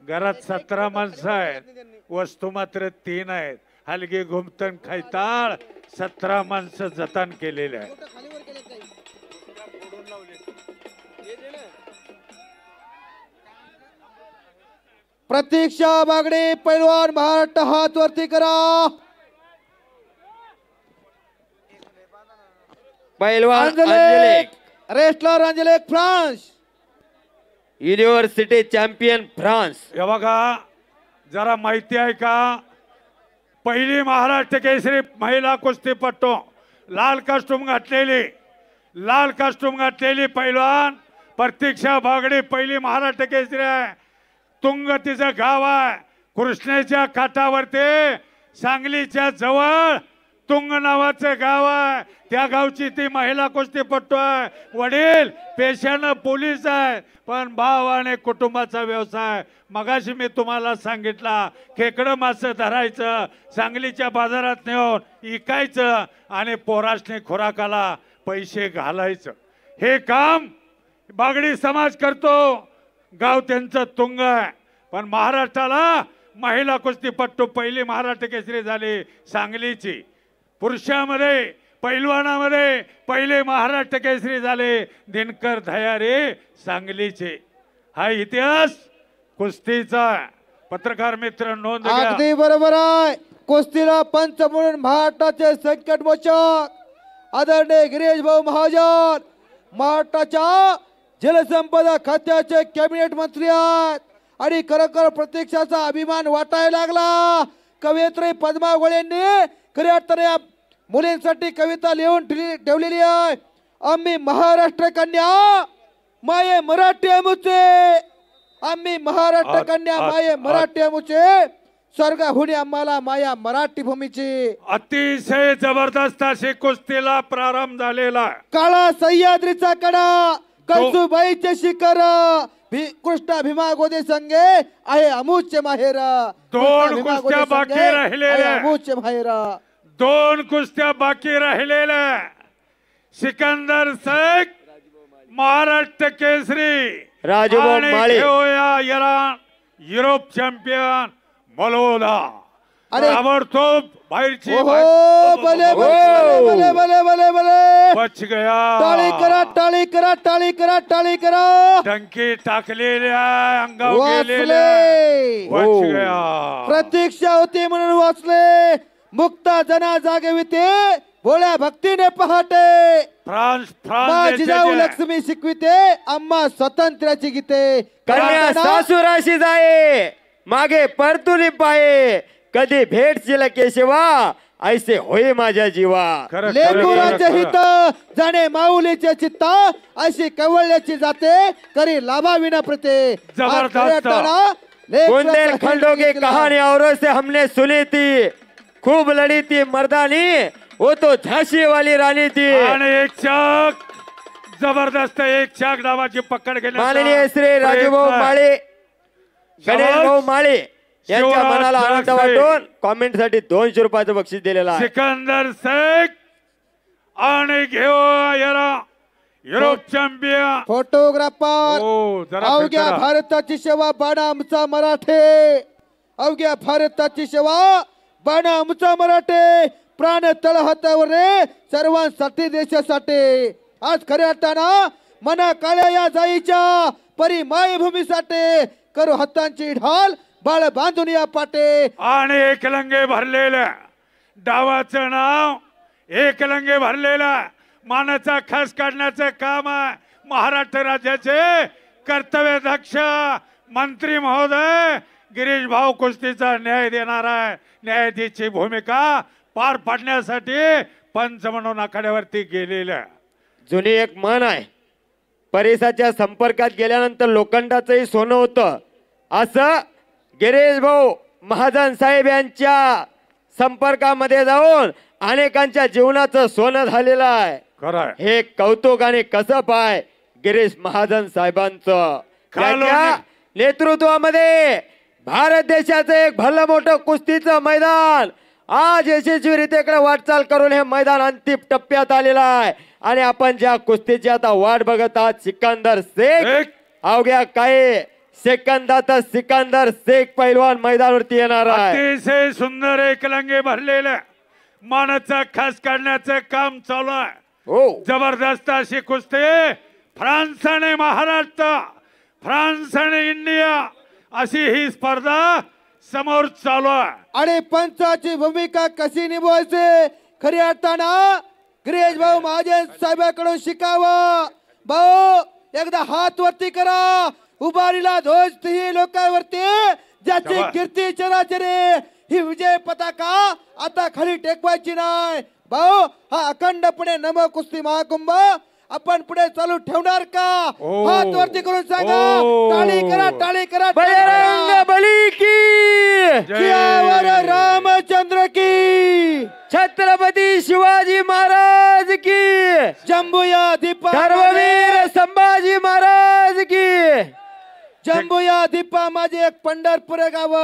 घरात 17 माणसं आहेत, वस्तू मात्र 3 आहेत. हलगी घुमतन खैताळ 17 माणसं जतन केलेले आहेत. प्रतीक्षा बागडे पैलवान महाराष्ट्र हात वरती करा. पैलवान Angelique wrestler Angelique France university champion France. हे बघा जरा माहिती आहे का, पहिली महाराष्ट्र केसरी महिला कुस्तीपटू लाल कास्टूम घातलेली पैलवान प्रतीक्षा बागडे पहिली महाराष्ट्र केसरी आहे. तुंग तिचं गाव आहे, कृष्णेच्या काठावरती सांगलीच्या जवळ तुंग नावाचं गाव आहे. त्या गावची ती महिला कुस्तीपटू आहे. वडील पेशानं पोलीस आहे, पण भाव आणि कुटुंबाचा व्यवसाय. मगाशी मी तुम्हाला सांगितला, खेकडं मासे धरायचं, सांगलीच्या बाजारात नेऊन विकायचं आणि पोरासने खुराकाला पैसे घालायचं. हे काम बागडी समाज करतो. गाव त्यांचं तुंग आहे. पण महाराष्ट्राला महिला कुस्तीपटू पहिली महाराष्ट्र केसरी झाली सांगलीची. पुरुषामध्ये पैलवानामध्ये पहिले महाराष्ट्र केसरी झाले दिनकर धयारे सांगलीचे. हा इतिहास कुस्तीचा. पत्रकार मित्र नोंद घ्या. अगदी बरोबर आहे. कुस्तीला पंच म्हणून महाराष्ट्राचे संकट मोचक आदरणीय गिरीश भाऊ महाजन महाराष्ट्राच्या जलसंपदा खात्याचे कॅबिनेट मंत्री आहेत. आणि खरोखर प्रतीक्षाचा अभिमान वाटायला लागला. कवयित्री पद्मा गोळेंनी खऱ्या अर्थाने मुलींसाठी कविता लिहून ठेवलेली आहे. आम्ही महाराष्ट्र कन्या माये मराठी अमुचे, आम्ही महाराष्ट्र कन्या माये मराठी अमुचे, स्वर्गाहुनी आम्हाला माया मराठी भूमीची. अतिशय जबरदस्त अशी कुस्तीला प्रारंभ झालेला. काळा सह्याद्रीचा कडा कळसुबाईचे शिखर कृष्णा भीमा गोदे संगे आहे अमुचे माहेर. दोन कुस्त्या बाकी राहिलेल्या, अमुचे माहेर. दोन कुस्त्या बाकी राहिलेल्या. सिकंदर शेख महाराष्ट्र केसरी, राजभाऊ माळे युरोप चॅम्पियन मलोदा. ताबडतोब बाहेरची भले भले भले भले भले बच गया. टाळी करा टाळी करा टाळी करा टाळी करा. टंकी टाकलेल्या अंगावर गेलेल्या बच गया. प्रतीक्षा होती म्हणून वाचले. मुक्ता जना जागे होते भोळ्या भक्तीने पहाटे. फ्रान्स जिजाऊ लक्ष्मी शिकविते आम्हा स्वातंत्र्याची गीते. कन्या सासुराशी जाये मागे परतुनी पाये, कधी भेटशील केशवा ऐसे होय माझ्या जीवा. लेकुराचे हित जाणे माऊलीचे चित्ता, अशी कवळल्याची जाते करी लाभा विना प्रते. बुंदेलखंडों की कहानी औरों से हमने सुनी थी, खूब लड़ी थी मर्दानी वो तो झांसी वाली रानी थी. आणि एक चाक जबरदस्त एक चाक डावाची पकड घेण्याचा माननीय श्री राजूभाऊ माळे गणेश भाऊ माळे यांच्या मनाला आनंद वाटून कॉमेंट साठी 200 रुपयाचं बक्षीस दिलेलं आहे. सिकंदर शेख आणि युरोप चॅम्पियन फोटोग्राफर. अवघ्या भारताची सेवा बाणा आमचा मराठे, अवघ्या भारताची सेवा बाणा आमचा मराठे. प्राण तळ हातावर रे सर्वांसाठी देशासाठी. आज खऱ्या अर्थानं मना काळ्या या जाईच्या परी मायभूमीसाठी करू हातांची ढाल बाळ बांधून या पाटे. आणि एकलंगे भरलेल्या डावाचं नाव एकलंगे भरलेला मानाचा खास काढण्याचं काम आहे महाराष्ट्र राज्याचे कर्तव्यदक्ष मंत्री महोदय गिरीश भाऊ कुस्तीचा न्याय देणार आहे. न्यायाधीशची भूमिका पार पाडण्यासाठी पंच म्हणून आखाड्यावरती गेलेल्या. जुनी एक म्हण आहे, परिसाच्या संपर्कात गेल्यानंतर लोखंडाचंही सोनं होतं. असं गिरीश भाऊ महाजन साहेब यांच्या संपर्कामध्ये जाऊन अनेकांच्या जीवनाचं सोनं झालेलं आहे. हे कौतुक आणि कसब आहे गिरीश महाजन साहेबांचं. त्यांच्या नेतृत्वामध्ये भारत देशाचं एक भलं मोठं कुस्तीचं मैदान आज यशस्वीरित्याकडे वाटचाल करून हे मैदान अंतिम टप्प्यात आलेलं आहे. आणि आपण ज्या कुस्तीची आता वाट बघत आहात सिकंदर शेख अवघ्या काही सेकंदाचा सिकंदर शेख पैलवान मैदानावरती येणार आहे. अतिशय सुंदर एकलंगे भरलेलं मानाचा खास काढण्याचं काम चालू आहे. हो जबरदस्त अशी कुस्ती फ्रान्स आणि महाराष्ट्र, फ्रान्स आणि इंडिया अशी ही स्पर्धा समोर चालू आहे. आणि पंचाची भूमिका कशी निभवायची खरी अर्थानं गिरीश भाऊ महाजन साहेबांकडून शिकावं. भाऊ एकदा हात वरती करा, उभारीला ध्वज ही लोकांवरती ज्याची शाबास. कीर्ती चराचरे ही विजय पताका आता खाली टेकवायची नाही. भाऊ हा अखंडपणे नम कुस्ती महाकुंभ आपण पुढे चालू ठेवणार का? ओ. हात वरती करून सांगा. ओ. टाळी करा, टाळी करा, टाळी बजरंग करा. बली की सियावर रामचंद्र की छत्रपती शिवाजी महाराज की जंबूया दीपा धर्मवीर संभाजी महाराज की जंबूया दीपा माझे एक पंढरपूर गाव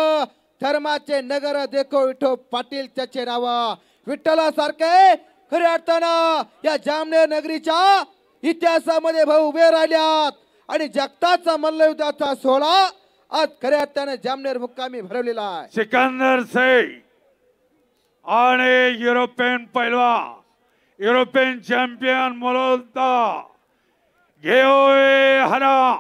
धर्माचे नगर देखो विठो पाटील त्याचे नाव विठ्ठलासारखे खऱ्या अर्थानं या जामनेर नगरीच्या इतिहासामध्ये भाऊ उभे राहिल्यात आणि जगताचा मल्लयुद्धाचा सोहळा आज खऱ्या अर्थानं जामनेर मुक्कामी भरवलेला आहे. सिकंदर शेख आणि युरोपियन पैलवान, युरोपियन चॅम्पियन मोलोदा घेओ हरा.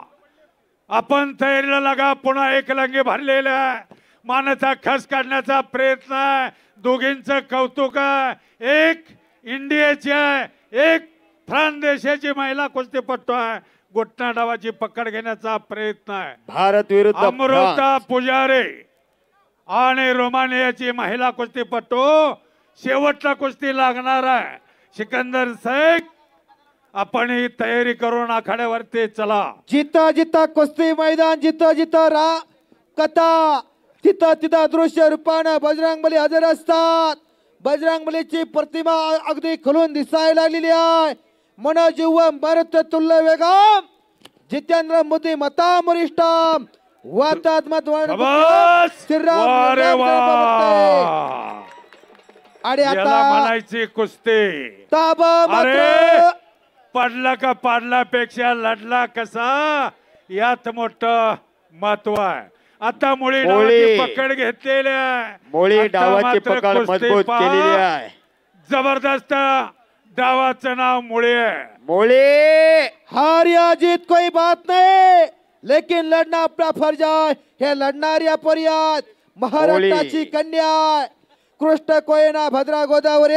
आपण तयारीला लागा. पुन्हा एकलंगे भरलेले आहे. मानाचा खस काढण्याचा प्रयत्न आहे. दोघींचं कौतुक आहे. एक इंडियाची आहे, एक फ्रान्स देशाची महिला कुस्तीपटू आहे. घुटना डावाची पकड घेण्याचा प्रयत्न आहे. भारत विरुद्ध अमृता फ्रान्स. पुजारी आणि रोमानियाची महिला कुस्तीपटू शेवटला कुस्ती लागणार आहे. सिकंदर शेख आपण ही तयारी करून आखाड्यावरती चला. जिथं जिथं कुस्ती मैदान, जिथं जिथं कथा, तिथं तिथं दृश्य रूपानं बजरंगबली हजर असतात. बजरंगबलीची प्रतिमा अगदी खुलून दिसायला लागलेली आहे. मनोजीव भरत तुल्य वेगम जितेंद्र मोदी मता वरिष्ठम वातात शाबास! वा रे वा! आणि याला आता म्हणायची कुस्ती. ताबा अरे मात्र पडला का पाडल्यापेक्षा लढला कसा यात मोठं महत्व आहे. आता मुळी डावाची पकड घेतलेली आहे. मोळी आता डावाची मात्र पकड कुस्ती मजबूत पहा. केलेली आहे. जबरदस्त डावाचं नाव मुळे आहे. मोळे हार या जीत कोई बात नहीं, लेकिन लड़ना अपना फर्ज है. हे लढणाऱ्या पर्यात महाराष्ट्राची कन्या कृष्ण कोयना भद्रा गोदावरी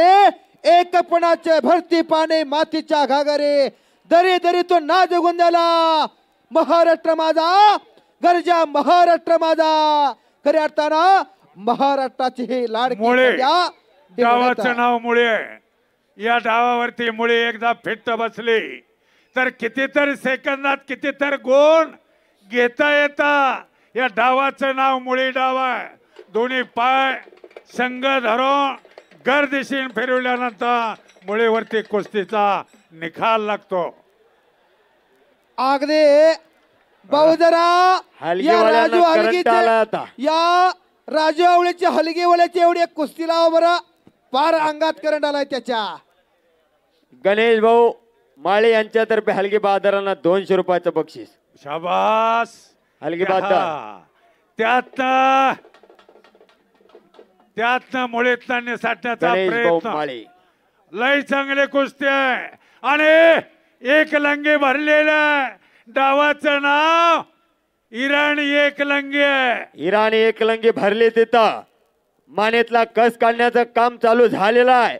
एकपणाचे भरती पाने मातीच्या घागरे दरी दरीतून नाद गुंजला. महाराष्ट्र माझा गरजा, महाराष्ट्र माझा. खऱ्या अर्थानं महाराष्ट्राची ही लाडकी मुळे कन्या ही डावाचं घडत आहे. नाव मुळे आहे. या डावावरती मुळे एकदा फिट्ट बसली तर कितीतरी सेकंदात कितीतरी गुण घेता येतात. या डावाचं नाव मुळी डाव आहे. दोन्ही पाय संघ धरून गर्दिशीन फिरवल्यानंतर मुळीवरती कुस्तीचा निकाल लागतो. अगदी भाऊ जरा या हलगीवाल्यांना राजू करंट आला आता. हलगीचे या राजू आवळेच्या हलगीवाल्याची एवढी एक कुस्ती लावा बरं. फार अंगात करंट आलाय त्याच्या. गणेश भाऊ माळे यांच्यातर्फे हलगी बहादरांना 200 रुपयाचं बक्षीस. शाबास. हलगी बहादर त्यातनं मुळीतला निसाटण्याचा गणेश भाऊ प्रयत्न. माळे लय चांगले कुस्ती आहे आणि एक लंगे भरलेले डावाचं नाव इराणी एक लंगे आहे. इराणी एकलंगी भरले तिथं मानेतला कस काढण्याचं काम चालू झालेलं आहे.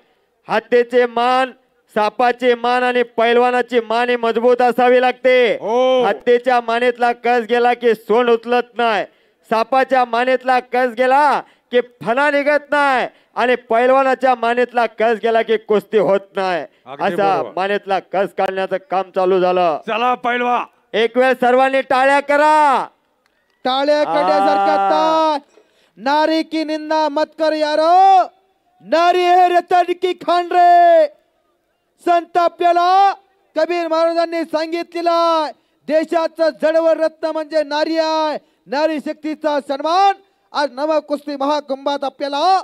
हत्तीचे मान, सापाचे मान आणि पैलवानाची माने मजबूत असावी लागते. हो. हत्तीच्या मानेतला कस गेला की सोंड उचलत नाही. सापाच्या मानेतला कस गेला की फणा निघत नाही आणि पैलवानाच्या मानेतला कस गेला की कुस्ती होत नाही. अगदी असा बरोबर. मानेतला कस काढण्याचं काम चालू झालं. चला पैलवा. एक वेळ सर्वांनी टाळ्या करा. टाळ्या करण्यासारखा नारी की निंदा मत कर यारो. नारी है रतन की खान रे. संत आपल्याला कबीर महाराजांनी सांगितलेला देशाचं जडवं रत्न म्हणजे नारी आहे. नारी शक्तीचा सन्मान आज नव कुस्ती महाकुंभात आपल्याला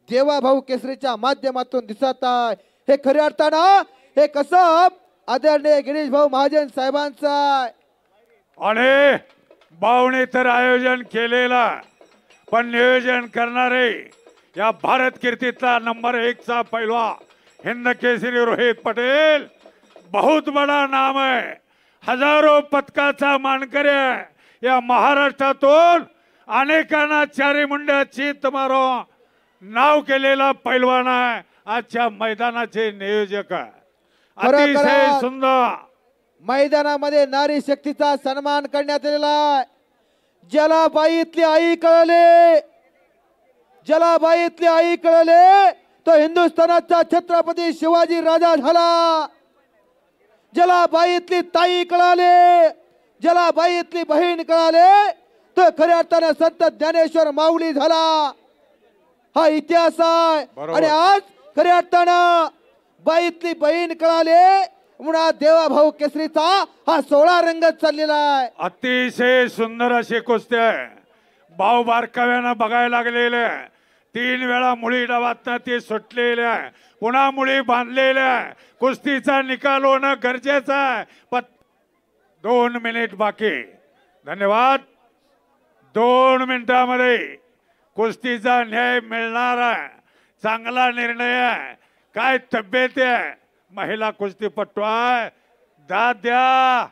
देवा भाऊ केसरीच्या माध्यमातून दिसत आहे. हे खऱ्या अर्थानं हे कसं आदरणीय गिरीश भाऊ महाजन साहेबांचं आहे. आणि भाऊने तर आयोजन केलेला, पण नियोजन करणारे या भारत कीर्तीतला नंबर 1 चा पैलवान हिंद केसरी रोहित पटेल बहुत बड़ा नाम है, हजारों पदकाचा मानकरी आहे. या महाराष्ट्रातून अनेकांना चारी मुंड्या चित मारून नाव केलेला पैलवान आहे. आजच्या मैदानाचे नियोजक आहे. अतिशय सुंदर मैदानामध्ये नारी शक्तीचा सन्मान करण्यात आलेला आहे. ज्याला बाईतली आई कळले, ज्याला बाईतली आई कळले तो हिंदुस्थानाचा छत्रपती शिवाजी राजा झाला. ज्याला बाईतली ताई कळाले, ज्याला बाईतली बहीण कळाले तो खऱ्या अर्थाने संत ज्ञानेश्वर माऊली झाला. हा इतिहास आहे. आणि आज खऱ्या अर्थानं बाईतली बहीण कळाले म्हणून देवाभाऊ केसरीचा हा 16 रंगत चाललेला आहे. अतिशय सुंदर अशी कुस्ती आहे. भाऊ बारकाव्यानं बघायला लागलेले, 3 वेळा मुळी डावातनं ती सुटलेली आहे, पुन्हा मुळी बांधलेल्या आहे. कुस्तीचा निकाल होणं गरजेचं आहे. पण 2 मिनिट बाकी. धन्यवाद. 2 मिनिटामध्ये कुस्तीचा न्याय मिळणार आहे. चांगला निर्णय आहे. काय तब्येत आहे, महिला कुस्तीपटू आहे. दाद द्या.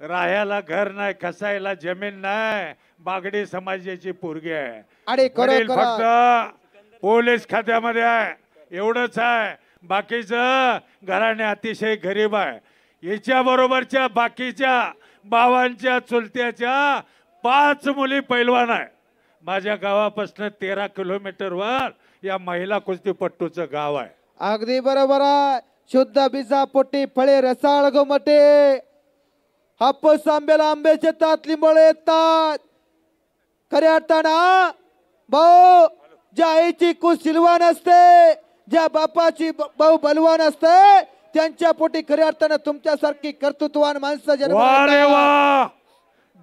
राहायला घर नाही, कसायला जमीन नाही, बागडी समाजाची पोरगी आहे. आणि वडील फक्त पोलीस खात्यामध्ये आहे, एवढंच आहे. बाकीचं घराणे अतिशय गरीब आहे. याच्या बरोबरच्या बाकीच्या भावांच्या चुलत्याच्या 5 मुली पैलवान आहे. माझ्या गावापासून 13 किलोमीटरवर या महिला कुस्तीपट्टूचं गाव आहे. अगदी बरोबर आहे. शुद्ध बिजा पोटी फळे रसाळ गोमटे, हापूस आंब्याला आंब्याचे तात लिंबळे येतात. खऱ्या अर्थानं भाऊ ज्या आईची कुस सिलवान असते, ज्या बापाची भाऊ बलवान असते, त्यांच्या पोटी खऱ्या अर्थानं तुमच्यासारखी कर्तृत्ववान माणसं जन्माला.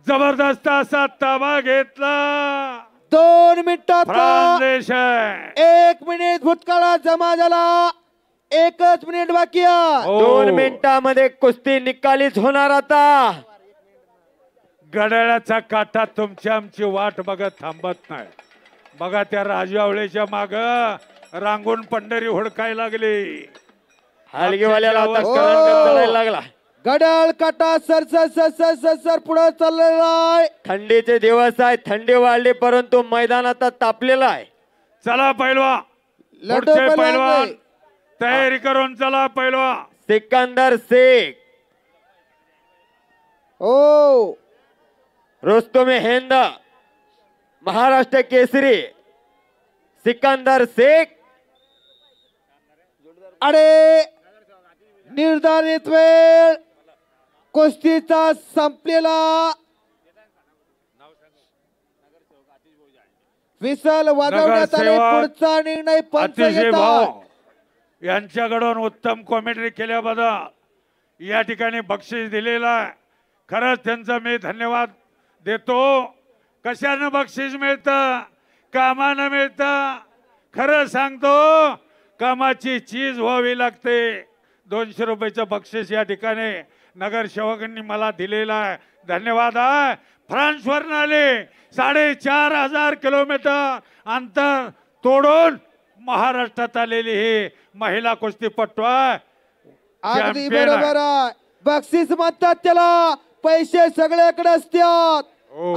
जबरदस्त असा ताबा घेतला. 2 मिनिटात 1 मिनिट भूतकाळात जमा झाला. 1च मिनिट बाकी आहे. 2 मिनिटांमध्ये कुस्ती निकालीच होणार. आता घड्याळाचा काटा तुमची आमची वाट बघत थांबत नाही. बघा त्या राजवावळेच्या माग रांगून पंढरी हुडकायला लागली. हलगीवाल्याला आता करंट चढायला लागला. घड्याळ काटा सर पुढे चाललेला आहे. थंडीचे दिवस आहे, थंडी वाढली परंतु मैदान आता तापलेलं आहे. चला पैलवान, पुढचे पैलवान तयारी करून चला. पैलवान सिकंदर शेख, हो रुस्तुम हिंद महाराष्ट्र केसरी सिकंदर शेख. अरे निर्धारित वेळ कुस्तीचा संपलेला. विसल वाजवण्यात आले. पुढचा निर्णय पंच घेतात. यांच्याकडून उत्तम कॉमेंट्री केल्याबद्दल या ठिकाणी बक्षीस दिलेलं आहे. खरंच त्यांचा मी धन्यवाद देतो. कशानं बक्षीस मिळतं? कामानं मिळतं. खरं सांगतो, कामाची चीज व्हावी लागते. 200 रुपयाचं बक्षीस या ठिकाणी नगरसेवकांनी मला दिलेलं आहे. धन्यवाद आहे. फ्रान्सवरून आले, 4500 किलोमीटर अंतर तोडून महाराष्ट्रात आलेली ही महिला कुस्तीपटू आहे. अगदी बरोबर आहे. बक्षीस म्हणतात त्याला, पैसे सगळ्याकडे असतात.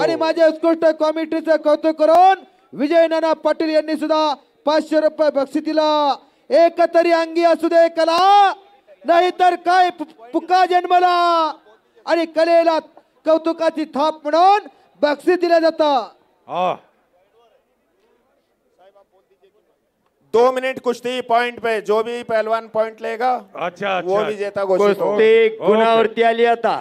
आणि माझ्या उत्कृष्ट कमिटीचं कौतुक करून विजय नाना पाटील यांनी सुद्धा 500 रुपये बक्षीस दिला. एक तरी अंगी असू दे कला, नाहीतर काय पुका जन्मला. आणि कलेला कौतुकाची थाप म्हणून बक्षीस दिलं जातं. 2 मिनट कुश्ती पॉइंट पे, जो भी पहलवान पॉइंट लेगा अच्छा वो विजेता घोषित होगा. कुस्ती गुणावरती आली. आता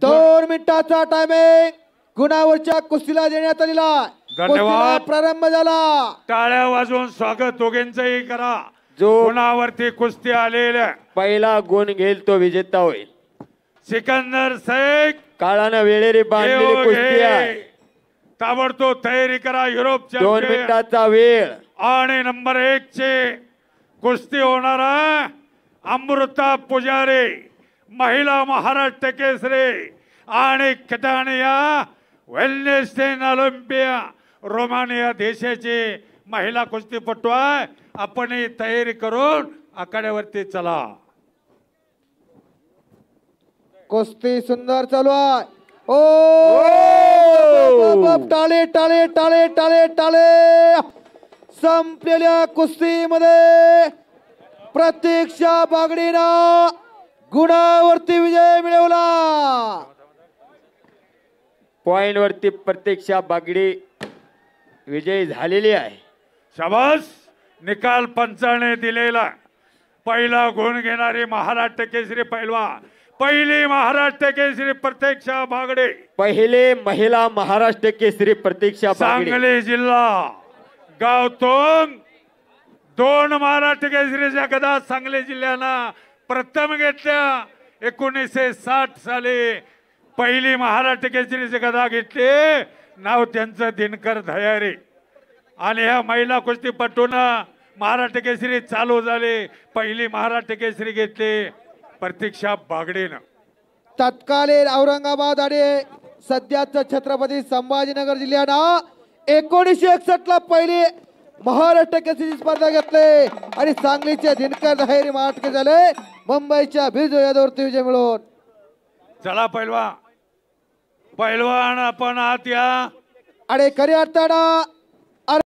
2 मिनिटाचा टायमिंग गुणावरच्या कुस्तीला देण्यात आलेला. धन्यवाद. प्रारंभ झाला. टाळ्या वाजवून स्वागत दोघांचंही करा. जो गुणावरती कुस्ती आलेल्या पहिला गुण घेईल तो विजेता होईल. सिकंदर शेख काळानं वेळेरी बांधलेली कुस्ती आहे. ताबडतोब तयारी करा. युरोप 2 मिनिटाचा वेळ. आणि नंबर 1 चे कुस्ती होणार आहे. अमृता पुजारी महिला महाराष्ट्र केसरी आणि कटानिया वेलनेस ऑलिम्पिया रोमानिया देशाची महिला कुस्तीपटू आहे. आपण ही तयारी करून आखाड्यावरती चला. कुस्ती सुंदर चालू आहे. ओ टाळे टाळे टाळे टाळे टाळे. संपलेल्या कुस्तीमध्ये प्रतीक्षा बागडीनं गुणावरती विजय मिळवला. पॉइंट वरती प्रतीक्षा बागडी विजयी झालेली आहे. शाबास. निकाल पंचाने दिलेला. पहिला गुण घेणारी महाराष्ट्र केसरी पैलवान पहिली महाराष्ट्र केसरी प्रतीक्षा बागडे. पहिले महिला महाराष्ट्र केसरी प्रतीक्षा बागडी. सांगली जिल्हा गाव तोंग. 2 महाराष्ट्र केसरीच्या गदा सांगली जिल्ह्यानं प्रथम घेतल्या. 1960 साली पहिली महाराष्ट्र केसरीची गदा घेतली. नाव त्यांचं दिनकर धयारी. आणि ह्या महिला कुस्तीपटून महाराष्ट्र केसरी चालू झाली. पहिली महाराष्ट्र केसरी घेतली प्रतीक्षा बागडेनं. तत्कालीन औरंगाबाद आणि सध्याच छत्रपती संभाजीनगर जिल्ह्यानं 1961 ला पहिली महाराष्ट्र केसरी स्पर्धा घेतली आणि सांगलीचे दिनकर धायरी महाराष्ट्र झाले. मुंबईच्या भिजो यादवरती विजय मिळवून. चला पैलवान आपण आत या. आणि खऱ्या अर्थानं